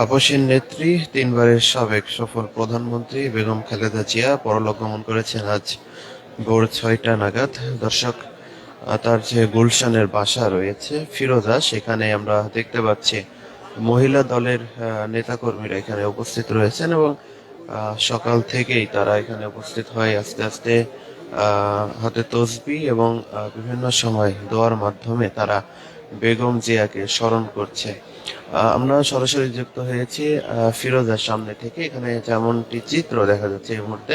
আপসীর নেত্রী, তিনবারের সাবেক সফল প্রধানমন্ত্রী বেগম খালেদা জিয়া পরলোক গমন করেছেন আজ ভোর ৬টা নাগাদ। দর্শক, তার যে গুলশানের বাসা রয়েছে ফিরোজা, সেখানে আমরা দেখতে পাচ্ছি মহিলা দলের নেতাকর্মীরা এখানে উপস্থিত রয়েছেন এবং সকাল থেকেই তারা এখানে উপস্থিত হয়ে আস্তে আস্তে হাতে তসবি এবং বিভিন্ন সময় দোয়ার মাধ্যমে তারা বেগম জিয়াকে স্মরণ করছে। আমরা সরাসরি যুক্ত হয়েছি ফিরোজার সামনে থেকে। এখানে যেমনটি চিত্র দেখা যাচ্ছে এই মুহূর্তে,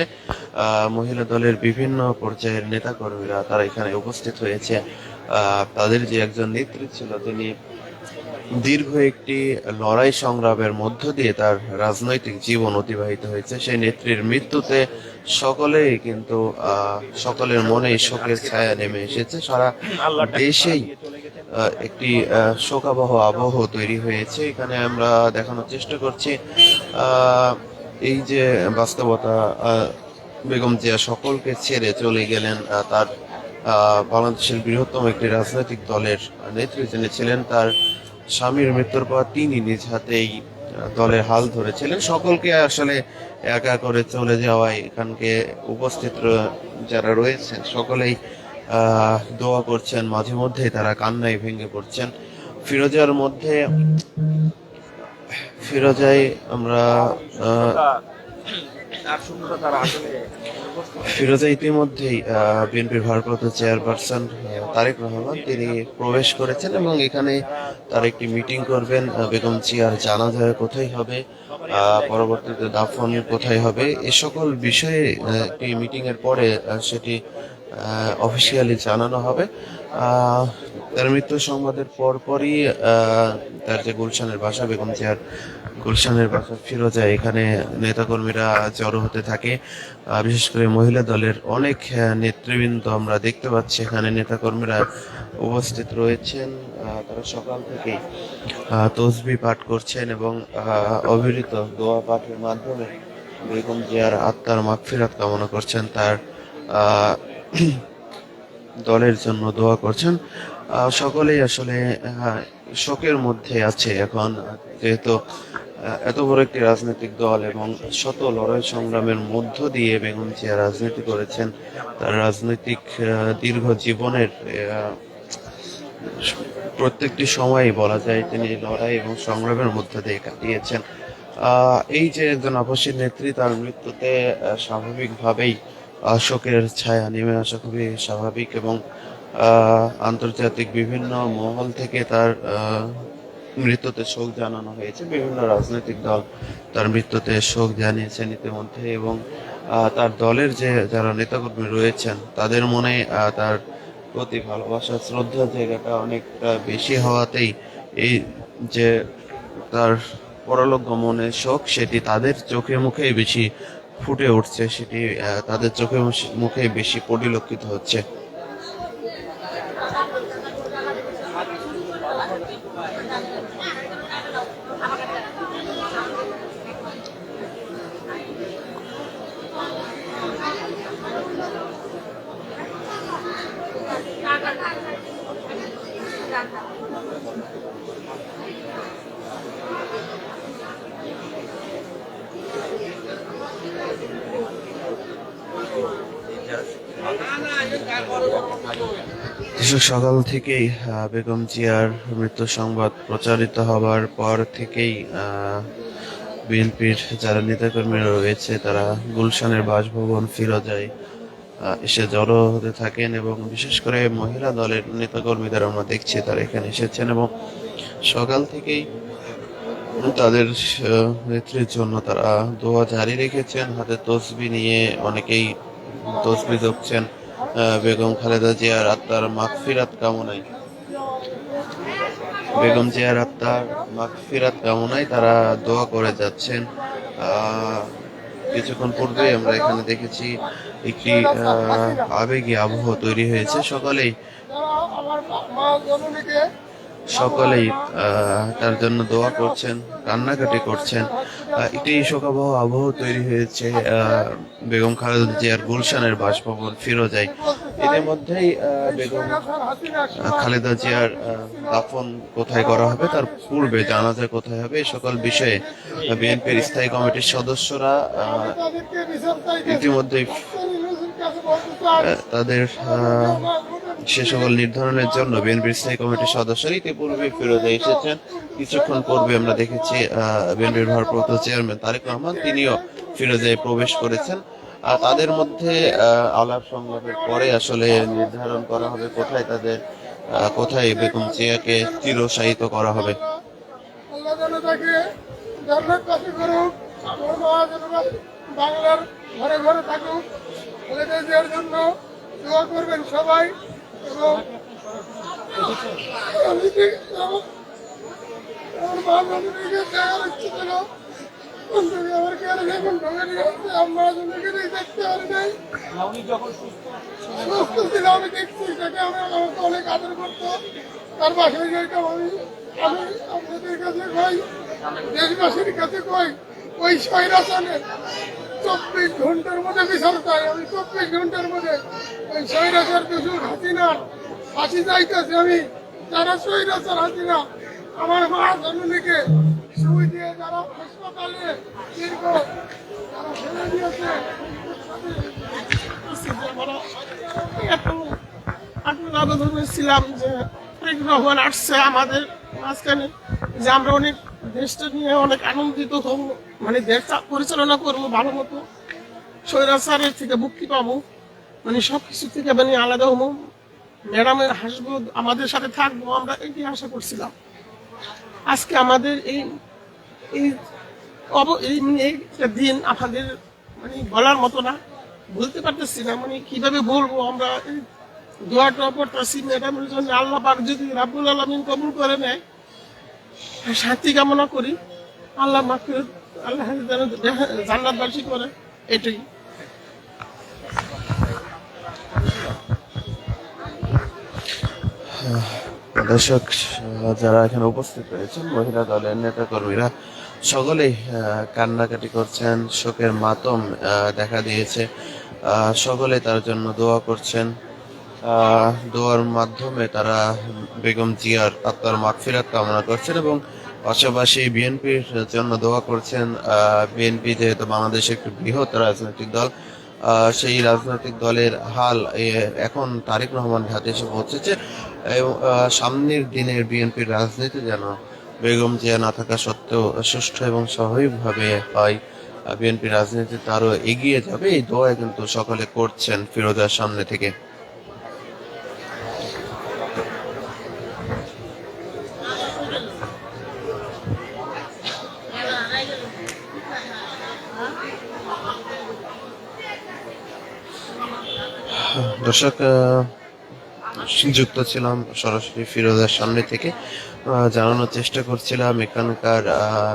মহিলা দলের বিভিন্ন পর্যায়ের নেতাকর্মীরা তারা এখানে উপস্থিত হয়েছে। তাদের যে একজন নেত্রী ছিল, তিনি দীর্ঘ একটি লড়াই সংগ্রামের মধ্য দিয়ে তার রাজনৈতিক জীবন অতিবাহিত হয়েছে। সেই নেত্রীর মৃত্যুতে সকলেই কিন্তু সকলের মনেই শোকের ছায়া নেমে এসেছে। সারা দেশেই একটি শোকাবহ আবহ তৈরি হয়েছে। এখানে আমরা দেখানোর চেষ্টা করছি এই যে বাস্তবতা, বেগম জিয়া সকলকে ছেড়ে চলে গেলেন। তার বাংলাদেশের বৃহত্তম একটি রাজনৈতিক দলের নেত্রী যিনি ছিলেন, তার স্বামীর মৃত্যুর পর তিনি নিজ হাতেই দলের হাল ধরেছিলেন। সকলকে আসলে একা করে চলে যাওয়ায় এখানকে উপস্থিত যারা রয়েছেন সকলেই দোয়া করছেন, মাঝে মধ্যে তারা কান্নায় ভেঙে পড়ছেন। ফিরোজার মধ্যে ফিরোজায় আমরা ফিরোজা ইতিমধ্যেই বিএনপির ভারপ্রাপ্ত চেয়ারপারসন তারেক রহমান তিনি প্রবেশ করেছেন এবং এখানে তার একটি মিটিং করবেন। বেগম জিয়ার জানাজা কোথায় হবে, পরবর্তীতে দাফন কোথায় হবে, এ সকল বিষয়ে একটি মিটিং এর পরে সেটি অফিসিয়ালি জানানো হবে। তার মৃত্যু সংবাদের পরপরই তার যে গুলশানের বাসা, বেগম জিয়ার গুলশানের বাসা ফিরোজা, এখানে নেতাকর্মীরা জড়ো হতে থাকে। বিশেষ করে মহিলা দলের অনেক নেতৃবৃন্দ আমরা দেখতে পাচ্ছি এখানে নেতাকর্মীরা উপস্থিত রয়েছেন। তারা সকাল থেকেই তসবি পাঠ করছেন এবং অবিরত দোয়া পাঠের মাধ্যমে বেগম জিয়ার আত্মার মাগফিরাত কামনা করছেন, তার আহ দলের জন্য দোয়া করছেন। সকলেই আসলে শোকের মধ্যে আছে এখন, যেহেতু এত বড় একটি রাজনৈতিক দল এবং শত লড়াই সংগ্রামের মধ্য দিয়ে বেগম জিয়া রাজনীতি করেছেন। তার রাজনৈতিক দীর্ঘ জীবনের প্রত্যেকটি সময়ই বলা যায় তিনি লড়াই এবং সংগ্রামের মধ্য দিয়ে কাটিয়েছেন। এই যে একজন আপসী নেত্রী, তার মৃত্যুতে স্বাভাবিকভাবেই শোকের ছায়া নেমে আসা খুবই স্বাভাবিক এবং আন্তর্জাতিক বিভিন্ন মহল থেকে তার মৃত্যুতে শোক জানানো হয়েছে। বিভিন্ন রাজনৈতিক দল তার মৃত্যুতে শোক জানিয়েছেন ইতিমধ্যে এবং তার দলের যে যারা নেতাকর্মী রয়েছেন তাদের মনে তার প্রতি ভালোবাসা শ্রদ্ধার জায়গাটা অনেকটা বেশি হওয়াতেই এই যে তার পরলোক গমনের শোক, সেটি তাদের চোখে মুখেই বেশি ফুটে উঠছে, সেটি তাদের চোখে মুখে বেশি পরিলক্ষিত হচ্ছে। সকাল থেকেই বেগম জিয়ার মৃত্যু সংবাদ প্রচারিত হবার পর থেকেই বিএনপির যারা নেতাকর্মীরা রয়েছে তারা গুলশানের বাসভবন ফিরোজায় এসে জড়ো হতে থাকেন এবং বিশেষ করে মহিলা দলের নেতাকর্মীদের আমরা দেখছি তারা এখানে এসেছেন এবং সকাল থেকেই তাদের নেত্রীর জন্য তারা দোয়া জারি রেখেছেন। হাতে তসবি নিয়ে অনেকেই তসবি জপছেন বেগম খালেদা জিয়ার আত্মার মাগফিরাত কামনায়। বেগম জিয়ার আত্মার মাগফিরাত কামনায় তারা দোয়া করে যাচ্ছেন। কিছুক্ষণ পূর্বে আমরা এখানে দেখেছি একটি আবেগী আবহ তৈরি হয়েছে। সকলেই তার জন্য দোয়া করছেন, কান্নাকাটি করছেন। একটি শোকাবহ আবহ তৈরি হয়েছে বেগম খালেদা জিয়ার গুলশানের বাসভবন ফিরোজায়। ইতিমধ্যেই বেগম খালেদা জিয়ার দাফন কোথায় করা হবে, তার পূর্বে জানাজা কোথায় হবে, এই সকল বিষয়ে বিএনপির স্থায়ী কমিটির সদস্যরা ইতিমধ্যেই তাদের সে সকল নির্ধারণের জন্য বিএনপির স্থায়ী কমিটির সদস্যরা ইতিপূর্বে ফিরোজে এসেছেন। কিছুক্ষণ পূর্বে আমরা দেখেছি বিএনপির ভারপ্রাপ্ত চেয়ারম্যান তারেক রহমান তিনিও ফিরোজে প্রবেশ করেছেন। তাদের মধ্যে আলাপ সংলাপের পরে আসলে নির্ধারণ করা হবে কোথায় বেগম জিয়াকে চিরশায়িত করা হবে। বাংলার ঘরে ঘরে থাকুক, জন্য দোয়া করবেন সবাই। এবং আমি দেখছি তাকে আমাকে অনেক আদর করতো, তার বাসায় যাইতাম। আমি আপনাদের কাছে কই, দেশবাসীর কাছে কই, ওই স্বৈরাচারের 24 ঘন্টার মধ্যে বিচার চাই। আমি 24 ঘন্টার মধ্যে ওই স্বৈরাচার দোষর হাসিনার ফাঁসি চাইতেছি। আমি যারা স্বৈরাচার হাসিনা আমার মা জননীকে সুই দিয়ে যারা হাসপাতালে দীর্ঘ যারা ফেলে দিয়েছে, আবেদন ছিলাম যে রহমান আসছে আমাদের মাঝখানে, যে আমরা অনেক দেশটা নিয়ে অনেক আনন্দিত হব, মানে দেশ পরিচালনা করবো ভালো মতো, স্বৈরাচারের থেকে মুক্তি পাবো, মানে সবকিছু থেকে মানে আলাদা হবো, ম্যাডামের হাসবো, আমাদের সাথে থাকবো, আমরা এটি আশা করছিলাম। আজকে আমাদের এই দিন আপনাদের মানে বলার মতো না, বলতে পারতেছি না, মানে কিভাবে বলবো। আমরা দোয়াটা পড়তেছি ম্যাডামের জন্য, আল্লাহ পাক যদি রাব্বুল আলামিন কবুল করে নেয়, শান্তি কামনা করি, আল্লাহ মাগফিরাত, আল্লাহ জান্নাতবাসী করে, এটাই। দর্শক যারা এখানে উপস্থিত রয়েছেন, মহিলা দলের নেতা কর্মীরা সকলেই কান্নাকাটি করছেন, শোকের মাতম দেখা দিয়েছে। সকলে তার জন্য দোয়া করছেন। দোয়ার মাধ্যমে তারা বেগম জিয়ার আত্মার মাগফিরাত কামনা করছেন এবং পাশাপাশি বিএনপির জন্য দোয়া করছেন। বিএনপি যেহেতু বাংলাদেশের একটি বৃহৎ রাজনৈতিক দল, সেই রাজনৈতিক দলের হাল এখন তারেক রহমান হাতে এসে পৌঁছেছে। সামনের দিনের বিএনপির রাজনীতি যেন বেগম জিয়া না থাকা সত্ত্বেও সুষ্ঠু এবং স্বাভাবিকভাবে হয়, বিএনপির রাজনীতিতে আরো এগিয়ে যাবে, এই দোয়া কিন্তু সকলে করছেন ফিরোজার সামনে থেকে। দর্শক যুক্ত ছিলাম সরাসরি ফিরোজার সামনে থেকে, জানানোর চেষ্টা করছিলাম এখানকার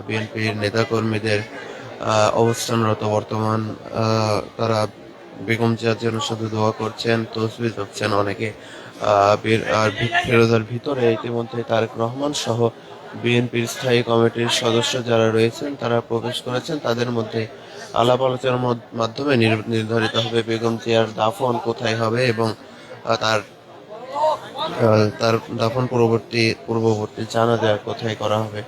বিএনপির নেতাকর্মীদের অবস্থানরত বর্তমান। তারা বেগম জিয়ার জন্য শুধু দোয়া করছেন, তসবিহ পড়ছেন অনেকে। আর ফিরোজার ভিতরে ইতিমধ্যে তারেক রহমান সহ বিএনপির স্থায়ী কমিটির সদস্য যারা রয়েছেন তারা প্রবেশ করেছেন। তাদের মধ্যে আলাপ আলোচনার মাধ্যমে নির্ধারিত হবে বেগম জিয়ার দাফন কোথায় হবে এবং তার দাফন পূর্ববর্তী জানাজা কোথায় করা হবে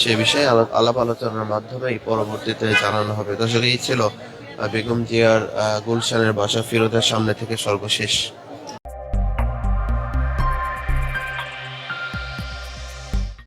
সে বিষয়ে আলাপ আলোচনার মাধ্যমে পরবর্তীতে জানানো হবে। দর্শক, এই ছিল বেগম জিয়ার গুলশানের বাসা ফিরোজার সামনে থেকে সর্বশেষ।